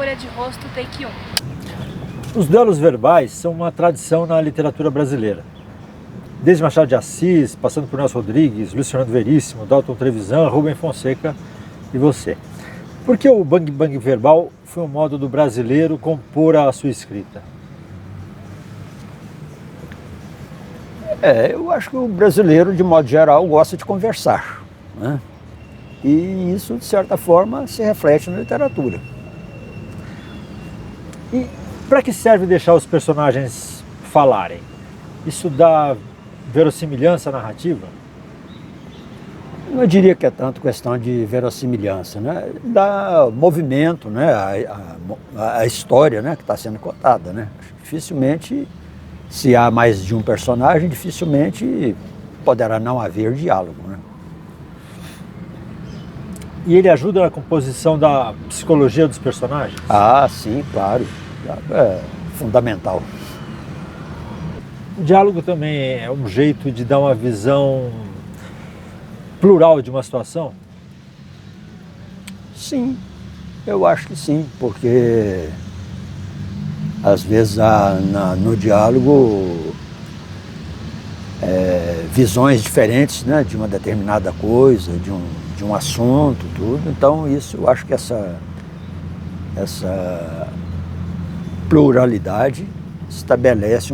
Escolha de Rosto, take 1. Os duelos verbais são uma tradição na literatura brasileira. Desde Machado de Assis, passando por Nelson Rodrigues, Luiz Fernando Veríssimo, Dalton Trevisan, Rubem Fonseca e você. Por que o bang bang verbal foi um modo do brasileiro compor a sua escrita? Eu acho que o brasileiro, de modo geral, gosta de conversar, né? E isso, de certa forma, se reflete na literatura. E para que serve deixar os personagens falarem? Isso dá verossimilhança narrativa? Eu diria que é tanto questão de verossimilhança, né? Dá movimento, né? A história, né? Que está sendo contada, né? Dificilmente, se há mais de um personagem, dificilmente poderá não haver diálogo, né? E ele ajuda na composição da psicologia dos personagens? Ah, sim, claro. É fundamental. O diálogo também é um jeito de dar uma visão plural de uma situação? Sim, eu acho que sim, porque às vezes há no diálogo visões diferentes, né, de uma determinada coisa, de um assunto, tudo. Então isso, eu acho que essa pluralidade estabelece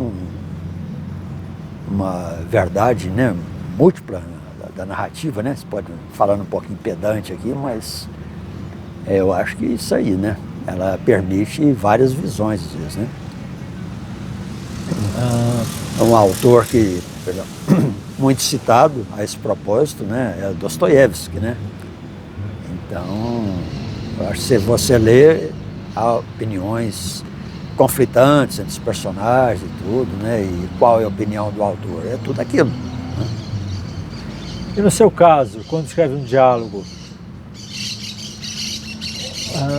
uma verdade, né, múltipla da narrativa, né? Você pode falar um pouquinho pedante aqui, mas eu acho que isso aí, né? Ela permite várias visões, às vezes, né? Um autor que, muito citado a esse propósito, né, é Dostoiévski, né? Então, eu acho que se você lê, há opiniões conflitantes entre os personagens e tudo, né? E qual é a opinião do autor? É tudo aquilo. E no seu caso, quando escreve um diálogo,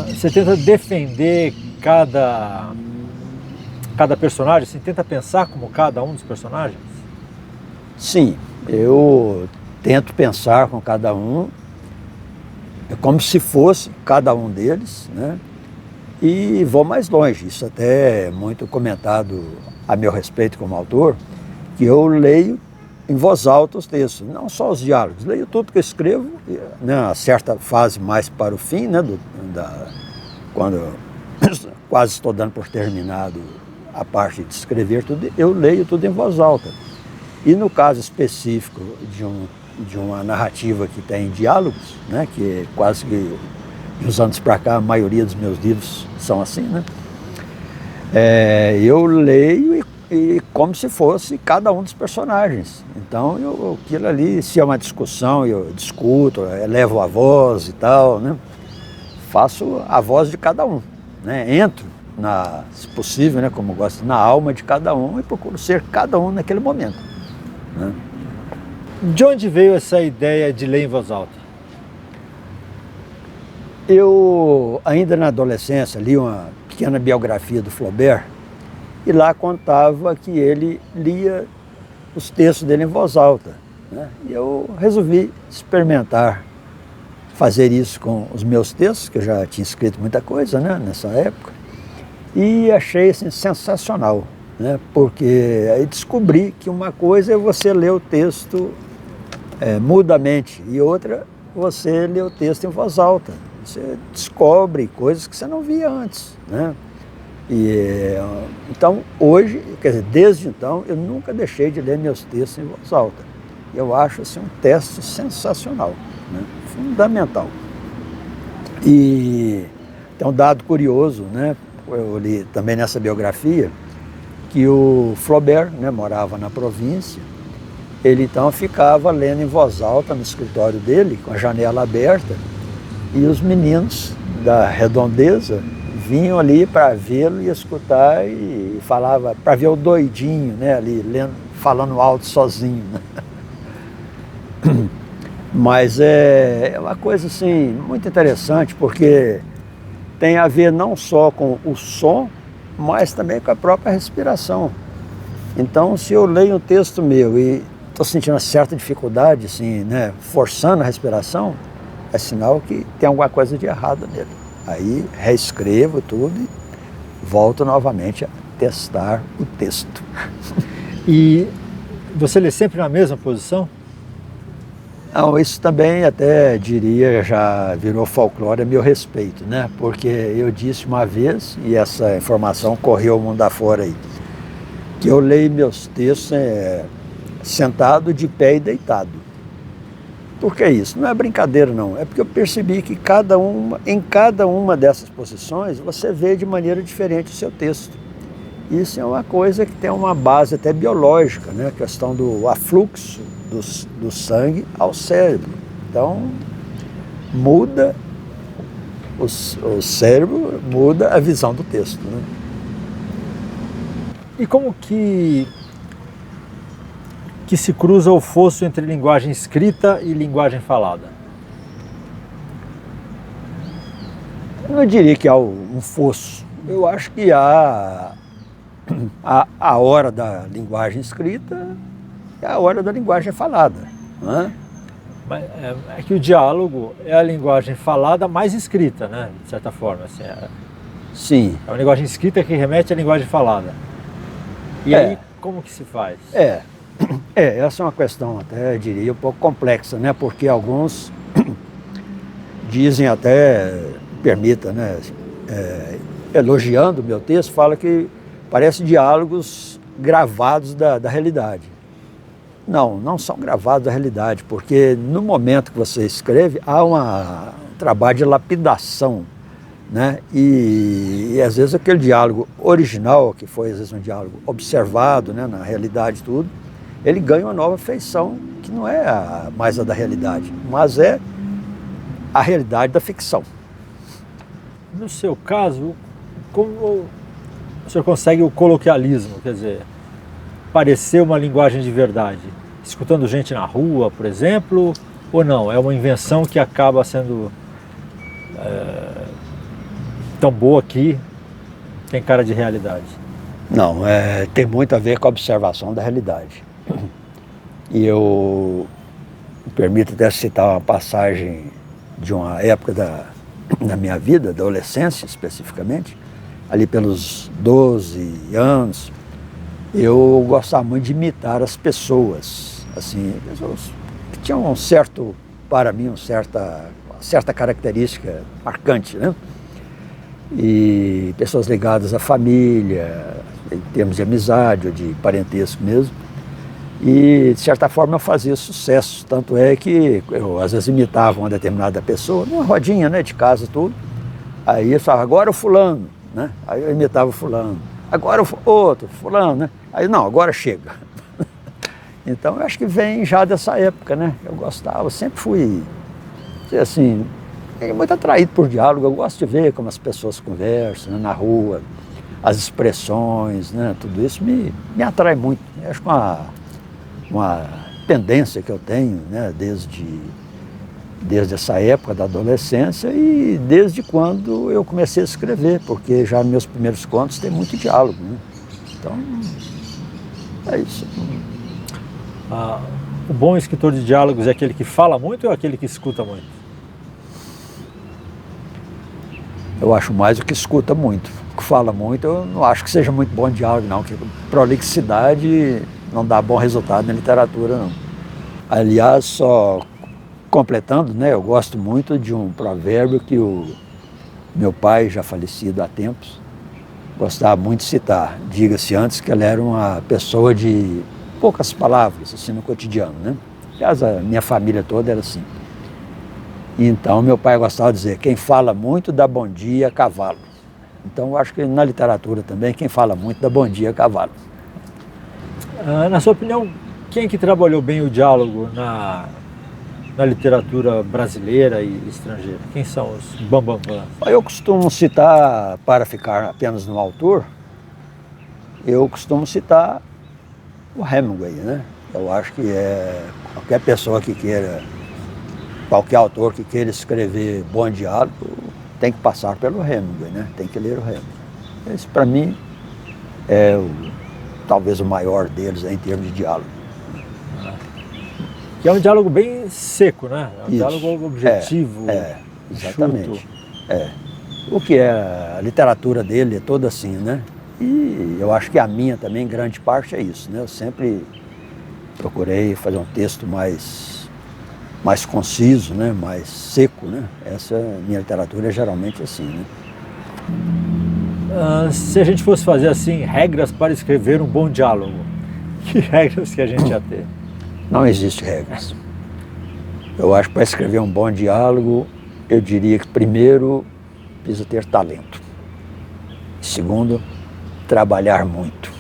você tenta defender cada personagem, você tenta pensar como cada um dos personagens? Sim, eu tento pensar com cada um, como se fosse cada um deles, né? E vou mais longe, isso até é muito comentado a meu respeito como autor, que eu leio em voz alta os textos, não só os diálogos, leio tudo que eu escrevo, né, a certa fase mais para o fim, né, quando quase estou dando por terminado a parte de escrever tudo, eu leio tudo em voz alta. E no caso específico de uma narrativa que tem diálogos, né, que é quase que de uns anos para cá a maioria dos meus livros são assim, né, eu leio e como se fosse cada um dos personagens. Então, aquilo ali, se é uma discussão, eu discuto, elevo a voz e tal, né? Faço a voz de cada um, né? Entro, se possível, né, como eu gosto, na alma de cada um e procuro ser cada um naquele momento, né? De onde veio essa ideia de ler em voz alta? Eu, ainda na adolescência, li uma pequena biografia do Flaubert, e lá contava que ele lia os textos dele em voz alta, né? E eu resolvi experimentar fazer isso com os meus textos, que eu já tinha escrito muita coisa, né, nessa época, e achei assim, sensacional, né? Porque aí descobri que uma coisa é você ler o texto mudamente e outra você ler o texto em voz alta. Você descobre coisas que você não via antes, né? Então, hoje, quer dizer, desde então, eu nunca deixei de ler meus textos em voz alta. Eu acho assim, um texto sensacional, né? Fundamental. E tem um dado curioso, né? Eu li também nessa biografia, que o Flaubert, né, morava na província, ele então ficava lendo em voz alta no escritório dele, com a janela aberta, e os meninos da redondeza vinham ali para vê-lo e escutar e falava, para ver o doidinho, né, ali lendo, falando alto sozinho, né? Mas é uma coisa assim muito interessante, porque tem a ver não só com o som, mas também com a própria respiração. Então, se eu leio um texto meu e estou sentindo uma certa dificuldade, assim, né, forçando a respiração, é sinal que tem alguma coisa de errado nele. Aí reescrevo tudo e volto novamente a testar o texto. E você lê sempre na mesma posição? Não, isso também até diria, já virou folclore a meu respeito, né? Porque eu disse uma vez, e essa informação correu o mundo afora aí, que eu leio meus textos sentado, de pé e deitado. Por que isso? Não é brincadeira não, é porque eu percebi que em cada uma dessas posições você vê de maneira diferente o seu texto. Isso é uma coisa que tem uma base até biológica, né? A questão do afluxo do sangue ao cérebro. Então, muda o cérebro, muda a visão do texto, né? E como que se cruza o fosso entre linguagem escrita e linguagem falada? Eu não diria que há um fosso. Eu acho que há a hora da linguagem escrita e a hora da linguagem falada, né? Mas é que o diálogo é a linguagem falada mais escrita, né? De certa forma. Assim, Sim. é uma linguagem escrita que remete à linguagem falada. E aí, como que se faz? Essa é uma questão até, eu diria, um pouco complexa, né? Porque alguns dizem até, permita, né? Elogiando o meu texto, fala que parece diálogos gravados da realidade. Não são gravados da realidade, porque no momento que você escreve, há um trabalho de lapidação, né? E às vezes aquele diálogo original, que foi às vezes um diálogo observado, né, na realidade tudo, ele ganha uma nova feição que não é mais a da realidade, mas é a realidade da ficção. No seu caso, como o senhor consegue o coloquialismo, quer dizer, parecer uma linguagem de verdade? Escutando gente na rua, por exemplo, ou não? É uma invenção que acaba sendo tão boa que tem cara de realidade? Não, tem muito a ver com a observação da realidade. E eu me permito até citar uma passagem de uma época da minha vida, da adolescência especificamente, ali pelos 12 anos, eu gostava muito de imitar as pessoas, assim, pessoas que tinham para mim, uma certa característica marcante, né? E pessoas ligadas à família, em termos de amizade ou de parentesco mesmo. E, de certa forma, eu fazia sucesso. Tanto é que eu, às vezes, imitava uma determinada pessoa, numa rodinha, né, de casa, tudo. Aí eu falava, agora o fulano, né? Aí eu imitava o fulano. Agora o outro, fulano, né? Aí, não, agora chega. Então, eu acho que vem já dessa época, né? Eu gostava, eu sempre fui, assim, muito atraído por diálogo. Eu gosto de ver como as pessoas conversam, né, na rua, as expressões, né? Tudo isso me atrai muito. Eu acho que uma tendência que eu tenho, né, desde essa época da adolescência e desde quando eu comecei a escrever, porque já meus primeiros contos têm muito diálogo, né? Então, é isso. O bom escritor de diálogos é aquele que fala muito ou aquele que escuta muito? Eu acho mais o que escuta muito. O que fala muito, eu não acho que seja muito bom diálogo, não, porque prolixidade não dá bom resultado na literatura, não. Aliás, só completando, né, eu gosto muito de um provérbio que o meu pai, já falecido há tempos, gostava muito de citar. Diga-se antes que ele era uma pessoa de poucas palavras, assim, no cotidiano, né? Aliás, a minha família toda era assim. Então, meu pai gostava de dizer, quem fala muito dá bom dia a cavalo. Então, eu acho que na literatura também, quem fala muito dá bom dia a cavalo. Na sua opinião, quem que trabalhou bem o diálogo na literatura brasileira e estrangeira? Quem são os bambambãs? Eu costumo citar, para ficar apenas no autor, eu costumo citar o Hemingway, né? Eu acho que qualquer pessoa que queira, qualquer autor que queira escrever bom diálogo, tem que passar pelo Hemingway, né? Tem que ler o Hemingway. Esse, para mim, é talvez o maior deles em termos de diálogo. Que é um diálogo bem seco, né? É um Isso. diálogo objetivo. Exatamente. Chuto. o que é a literatura dele, é toda assim, né? E eu acho que a minha também, em grande parte, é isso, né? Eu sempre procurei fazer um texto mais conciso, né? Mais seco, né? Essa minha literatura é geralmente assim, né? Se a gente fosse fazer assim, regras para escrever um bom diálogo, que regras que a gente ia ter? Não existe regras. Eu acho que para escrever um bom diálogo, eu diria que primeiro precisa ter talento. Segundo, trabalhar muito.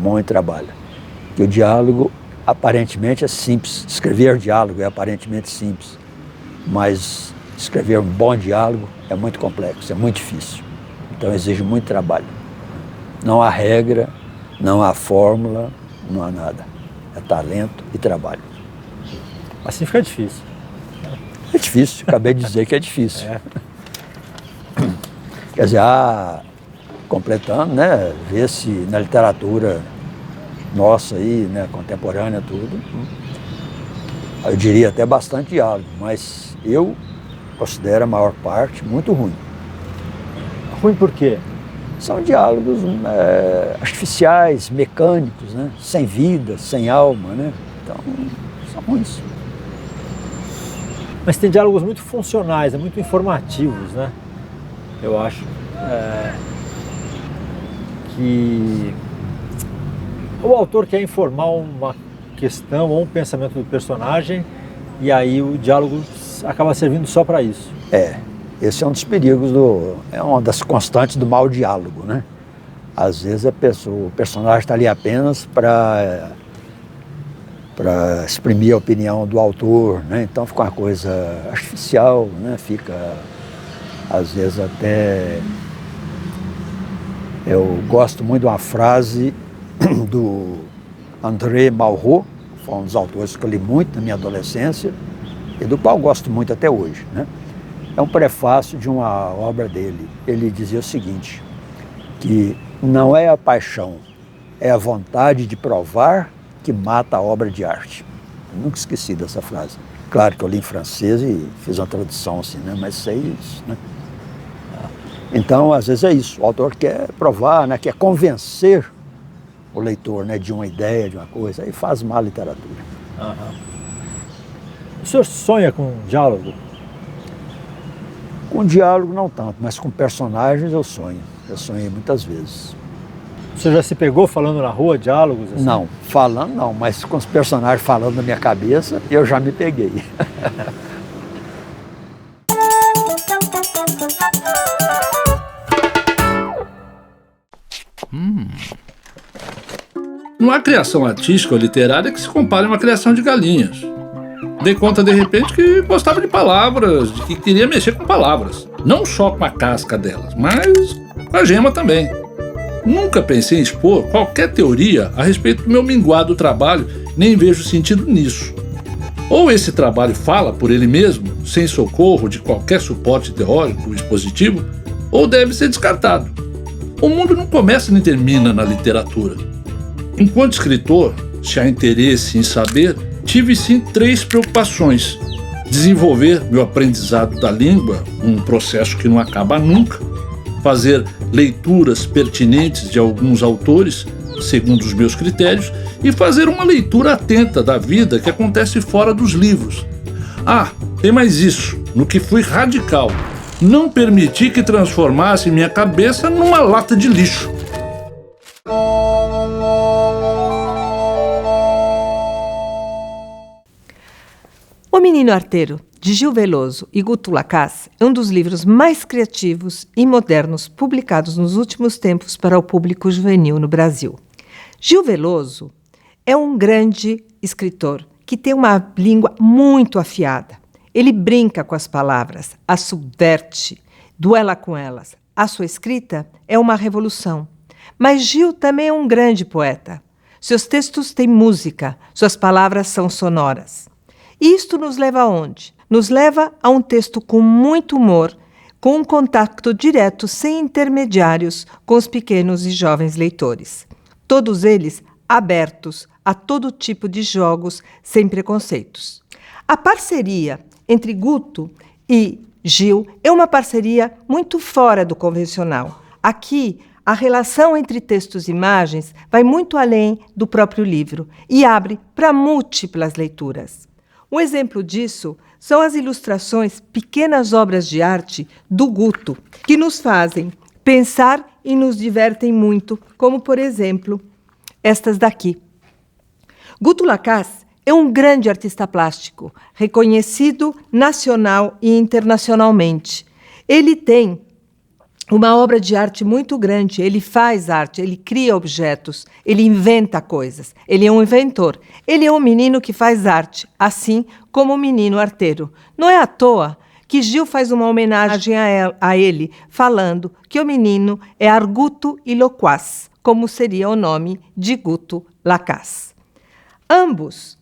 Muito trabalho. Porque o diálogo aparentemente é simples. Escrever diálogo é aparentemente simples. Mas escrever um bom diálogo é muito complexo, é muito difícil. Então exige muito trabalho. Não há regra, não há fórmula, não há nada. É talento e trabalho. Assim fica difícil. É difícil, acabei de dizer que é difícil. Quer dizer, completando, né, ver-se na literatura nossa aí, né, contemporânea, tudo, eu diria até bastante diálogo, mas eu considero a maior parte muito ruim. Ruim por quê? São diálogos artificiais, mecânicos, né, sem vida, sem alma, né, então são ruins. Mas tem diálogos muito funcionais, muito informativos, né? Eu acho que o autor quer informar uma questão ou um pensamento do personagem e aí o diálogo acaba servindo só para isso. Esse é um dos perigos, é uma das constantes do mau diálogo, né? Às vezes o personagem está ali apenas para exprimir a opinião do autor, né? Então fica uma coisa artificial, né? Fica, às vezes, até... Eu gosto muito de uma frase do André Malraux, foi um dos autores que eu li muito na minha adolescência e do qual gosto muito até hoje, né? É um prefácio de uma obra dele. Ele dizia o seguinte, que não é a paixão, é a vontade de provar que mata a obra de arte. Eu nunca esqueci dessa frase. Claro que eu li em francês e fiz uma tradução assim, né? Mas sei isso, né? Então, às vezes é isso. O autor quer provar, né? Quer convencer o leitor, né? De uma ideia, de uma coisa. Aí faz má literatura. O senhor sonha com diálogo? Com diálogo não tanto, mas com personagens eu sonho. Eu sonhei muitas vezes. O senhor já se pegou falando na rua, diálogos? Assim? Não, falando não, mas com os personagens falando na minha cabeça, eu já me peguei. Não há criação artística ou literária que se compare a uma criação de galinhas. Dei conta, de repente, que gostava de palavras, de que queria mexer com palavras. Não só com a casca delas, mas com a gema também. Nunca pensei em expor qualquer teoria a respeito do meu minguado trabalho, nem vejo sentido nisso. Ou esse trabalho fala por ele mesmo, sem socorro de qualquer suporte teórico ou expositivo, ou deve ser descartado. O mundo não começa nem termina na literatura. Enquanto escritor, se há interesse em saber, tive sim 3 preocupações. Desenvolver meu aprendizado da língua, um processo que não acaba nunca. Fazer leituras pertinentes de alguns autores, segundo os meus critérios, e fazer uma leitura atenta da vida que acontece fora dos livros. Tem mais isso, no que fui radical. Não permiti que transformasse minha cabeça numa lata de lixo. O Menino Arteiro, de Gil Veloso e Guto Lacasse, é um dos livros mais criativos e modernos publicados nos últimos tempos para o público juvenil no Brasil. Gil Veloso é um grande escritor que tem uma língua muito afiada. Ele brinca com as palavras, as subverte, duela com elas. A sua escrita é uma revolução. Mas Gil também é um grande poeta. Seus textos têm música, suas palavras são sonoras. E isto nos leva aonde? Nos leva a um texto com muito humor, com um contato direto, sem intermediários, com os pequenos e jovens leitores. Todos eles abertos a todo tipo de jogos, sem preconceitos. A parceria entre Guto e Gil é uma parceria muito fora do convencional. Aqui, a relação entre textos e imagens vai muito além do próprio livro e abre para múltiplas leituras. Um exemplo disso são as ilustrações, pequenas obras de arte do Guto, que nos fazem pensar e nos divertem muito, como, por exemplo, estas daqui. Guto Lacasse é um grande artista plástico, reconhecido nacional e internacionalmente. Ele tem uma obra de arte muito grande, ele faz arte, ele cria objetos, ele inventa coisas, ele é um inventor. Ele é um menino que faz arte, assim como o menino arteiro. Não é à toa que Gil faz uma homenagem a ele, falando que o menino é arguto e loquaz, como seria o nome de Guto Lacasse. Ambos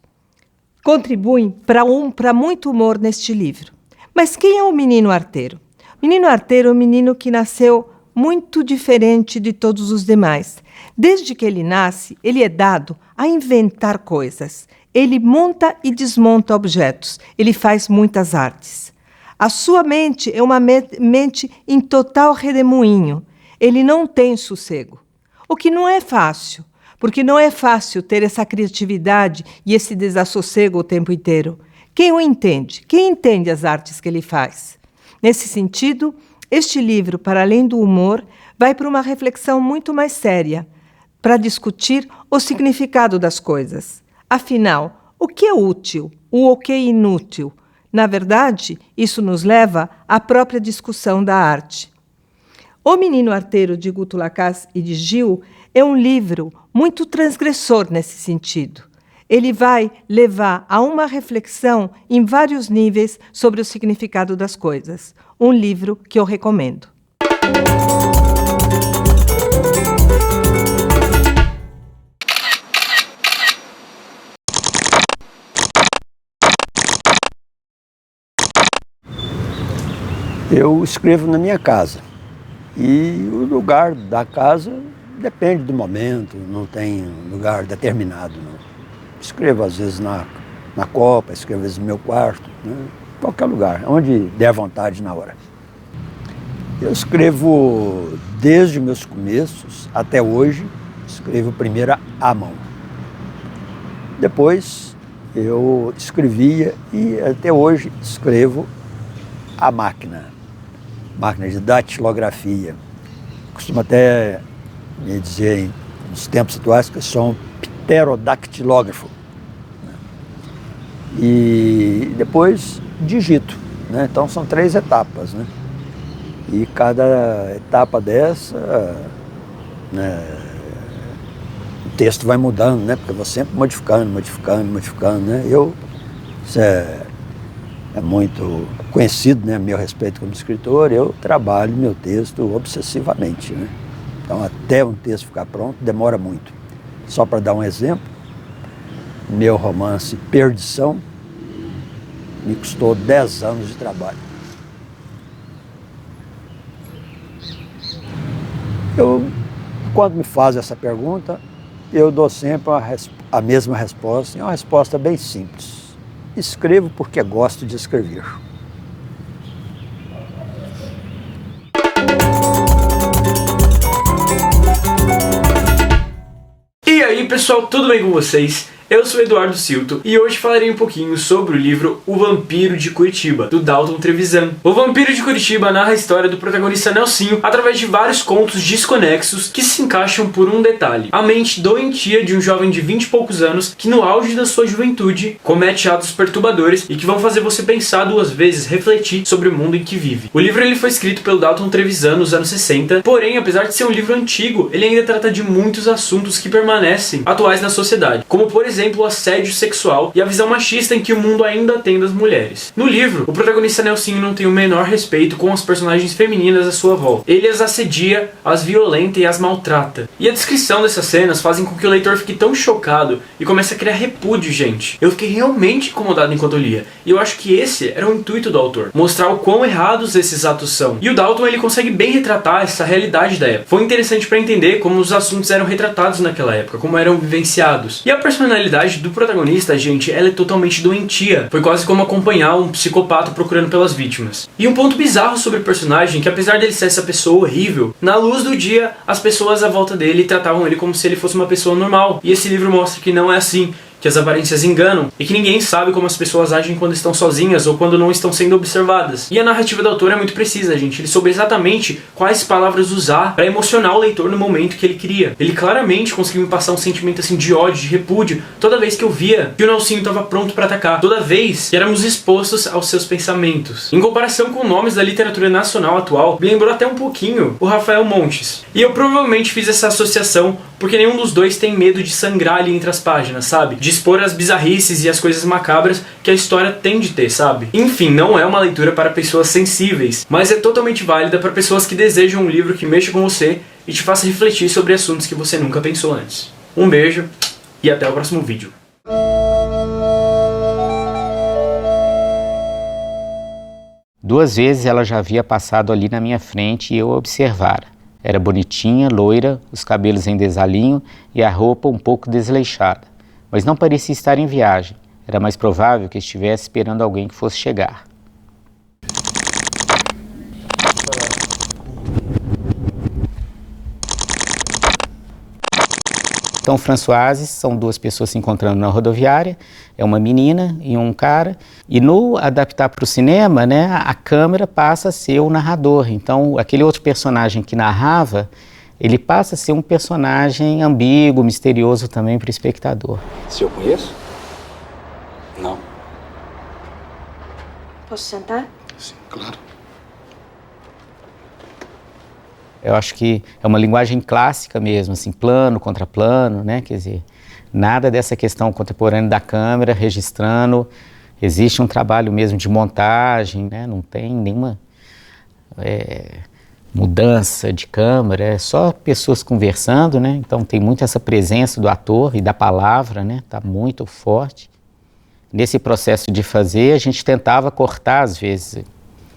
contribuem para muito humor neste livro. Mas quem é o menino arteiro? O menino arteiro é um menino que nasceu muito diferente de todos os demais. Desde que ele nasce, ele é dado a inventar coisas. Ele monta e desmonta objetos. Ele faz muitas artes. A sua mente é uma mente em total redemoinho. Ele não tem sossego. O que não é fácil, porque não é fácil ter essa criatividade e esse desassossego o tempo inteiro. Quem o entende? Quem entende as artes que ele faz? Nesse sentido, este livro, para além do humor, vai para uma reflexão muito mais séria, para discutir o significado das coisas. Afinal, o que é útil? O que é inútil? Na verdade, isso nos leva à própria discussão da arte. O Menino Arteiro, de Guto Lacasse e de Gil, é um livro muito transgressor nesse sentido. Ele vai levar a uma reflexão em vários níveis sobre o significado das coisas. Um livro que eu recomendo. Eu escrevo na minha casa. E o lugar da casa depende do momento, não tem lugar determinado, não. Escrevo às vezes na copa, escrevo às vezes no meu quarto, né? Qualquer lugar, onde der vontade na hora. Eu escrevo desde meus começos até hoje, escrevo primeiro à mão. Depois eu escrevia e até hoje escrevo à máquina de datilografia. Costumo até me dizer nos tempos atuais que eu sou um pterodactilógrafo. E depois digito, né? Então são 3 etapas, né? E cada etapa dessa, né, o texto vai mudando, né? Porque eu vou sempre modificando, né? Isso é muito conhecido, né, a meu respeito como escritor, eu trabalho meu texto obsessivamente, né? Então até um texto ficar pronto demora muito. Só para dar um exemplo, meu romance Perdição me custou 10 anos de trabalho. Quando me fazem essa pergunta, eu dou sempre a mesma resposta, e é uma resposta bem simples. Escrevo porque gosto de escrever. E aí pessoal, tudo bem com vocês? Eu sou Eduardo Silto e hoje falarei um pouquinho sobre o livro O Vampiro de Curitiba, do Dalton Trevisan. O Vampiro de Curitiba narra a história do protagonista Nelsinho através de vários contos desconexos que se encaixam por um detalhe: a mente doentia de um jovem de 20 e poucos anos que no auge da sua juventude comete atos perturbadores e que vão fazer você pensar 2 vezes, refletir sobre o mundo em que vive. O livro ele foi escrito pelo Dalton Trevisan nos anos 60, porém, apesar de ser um livro antigo, ele ainda trata de muitos assuntos que permanecem atuais na sociedade, como por exemplo o assédio sexual e a visão machista em que o mundo ainda tem das mulheres. No livro, o protagonista Nelsinho não tem o menor respeito com as personagens femininas à sua volta. Ele as assedia, as violenta e as maltrata. E a descrição dessas cenas fazem com que o leitor fique tão chocado e comece a criar repúdio, gente. Eu fiquei realmente incomodado enquanto eu lia. E eu acho que esse era o intuito do autor, mostrar o quão errados esses atos são. E o Dalton ele consegue bem retratar essa realidade da época. Foi interessante para entender como os assuntos eram retratados naquela época, como eram vivenciados. E a personalidade personalidade do protagonista, gente, ela é totalmente doentia. Foi quase como acompanhar um psicopata procurando pelas vítimas. E um ponto bizarro sobre o personagem, que apesar dele ser essa pessoa horrível, na luz do dia, as pessoas à volta dele tratavam ele como se ele fosse uma pessoa normal. E esse livro mostra que não é assim, que as aparências enganam e que ninguém sabe como as pessoas agem quando estão sozinhas ou quando não estão sendo observadas. E a narrativa do autor é muito precisa, gente. Ele soube exatamente quais palavras usar para emocionar o leitor no momento que ele queria. Ele claramente conseguiu me passar um sentimento assim de ódio, de repúdio, toda vez que eu via que o Nelsinho estava pronto para atacar, toda vez que éramos expostos aos seus pensamentos. Em comparação com nomes da literatura nacional atual, me lembrou até um pouquinho o Rafael Montes. E eu provavelmente fiz essa associação porque nenhum dos dois tem medo de sangrar ali entre as páginas, sabe? De expor as bizarrices e as coisas macabras que a história tem de ter, sabe? Enfim, não é uma leitura para pessoas sensíveis, mas é totalmente válida para pessoas que desejam um livro que mexa com você e te faça refletir sobre assuntos que você nunca pensou antes. Um beijo e até o próximo vídeo. Duas vezes ela já havia passado ali na minha frente e eu a observara. Era bonitinha, loira, os cabelos em desalinho e a roupa um pouco desleixada. Mas não parecia estar em viagem. Era mais provável que estivesse esperando alguém que fosse chegar. Então, Françoise são duas pessoas se encontrando na rodoviária, é uma menina e um cara, e no adaptar para o cinema, né, a câmera passa a ser o narrador. Então, aquele outro personagem que narrava, ele passa a ser um personagem ambíguo, misterioso também para o espectador. Se eu conheço? Não. Posso sentar? Sim, claro. Eu acho que é uma linguagem clássica mesmo, assim, plano contra plano, né? Quer dizer, nada dessa questão contemporânea da câmera registrando. Existe um trabalho mesmo de montagem, né? Não tem nenhuma mudança de câmera, é só pessoas conversando, né? Então tem muito essa presença do ator e da palavra, né? Tá muito forte. Nesse processo de fazer, a gente tentava cortar às vezes.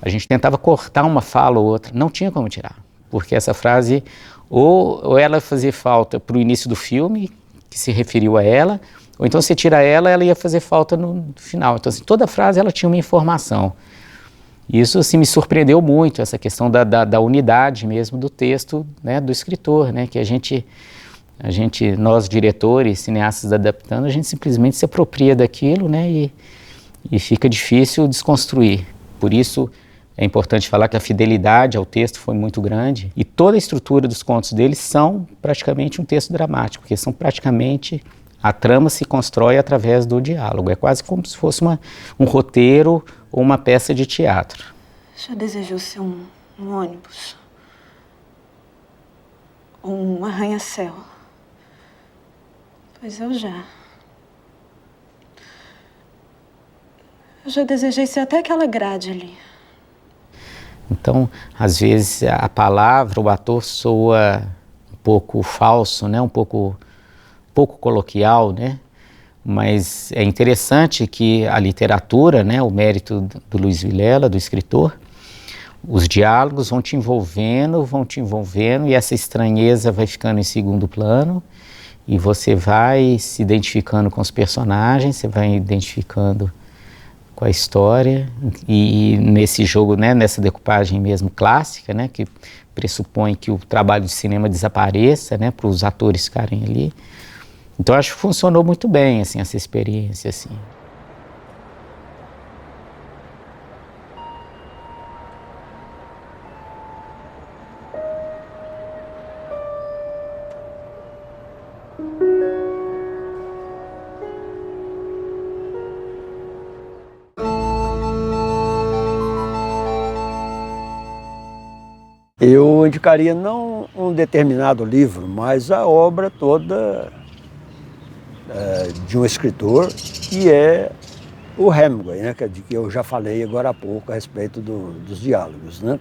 A gente tentava cortar uma fala ou outra, não tinha como tirar. Porque essa frase, ou ela fazia falta para o início do filme, que se referiu a ela, ou então você tira ela, ela ia fazer falta no final. Então, assim, toda frase ela tinha uma informação. Isso assim, me surpreendeu muito, essa questão da unidade mesmo do texto, né, do escritor, né, que a gente, nós diretores, cineastas adaptando, a gente simplesmente se apropria daquilo, né, e fica difícil desconstruir. Por isso, é importante falar que a fidelidade ao texto foi muito grande e toda a estrutura dos contos deles são praticamente um texto dramático, porque são praticamente, a trama se constrói através do diálogo, é quase como se fosse um roteiro ou uma peça de teatro. Já desejou ser um ônibus? Ou um arranha-céu? Pois eu já. Eu já desejei ser até aquela grade ali. Então, às vezes, a palavra, o ator soa um pouco falso, né? um pouco coloquial, né? Mas é interessante que a literatura, né? O mérito do Luiz Vilela, do escritor, os diálogos vão te envolvendo, e essa estranheza vai ficando em segundo plano, e você vai se identificando com os personagens, você vai identificando com a história, e nesse jogo, né, nessa decupagem mesmo clássica, né, que pressupõe que o trabalho de cinema desapareça, né, para os atores ficarem ali. Então acho que funcionou muito bem assim, essa experiência. Assim. Eu indicaria não um determinado livro, mas a obra toda de um escritor, que é o Hemingway, né, de que eu já falei agora há pouco a respeito dos diálogos, né?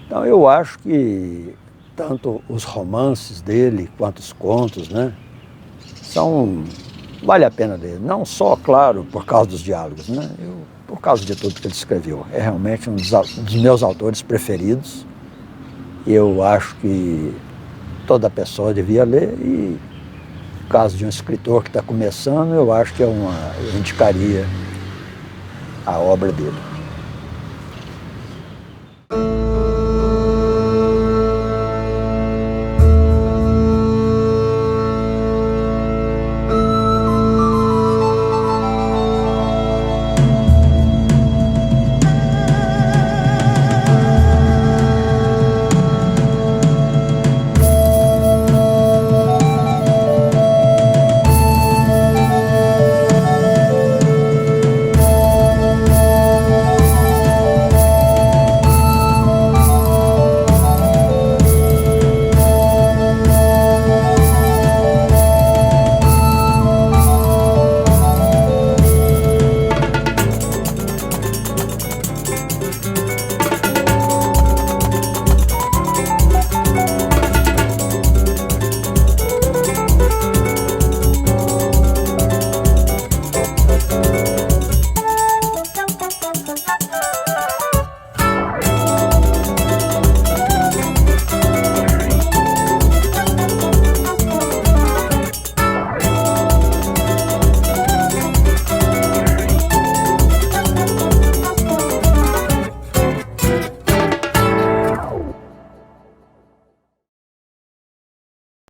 Então eu acho que tanto os romances dele quanto os contos, né, vale a pena ler. Não só, claro, por causa dos diálogos, né, por causa de tudo que ele escreveu. É realmente um dos meus autores preferidos. Eu acho que toda pessoa devia ler e caso de um escritor que está começando, eu acho que eu indicaria a obra dele.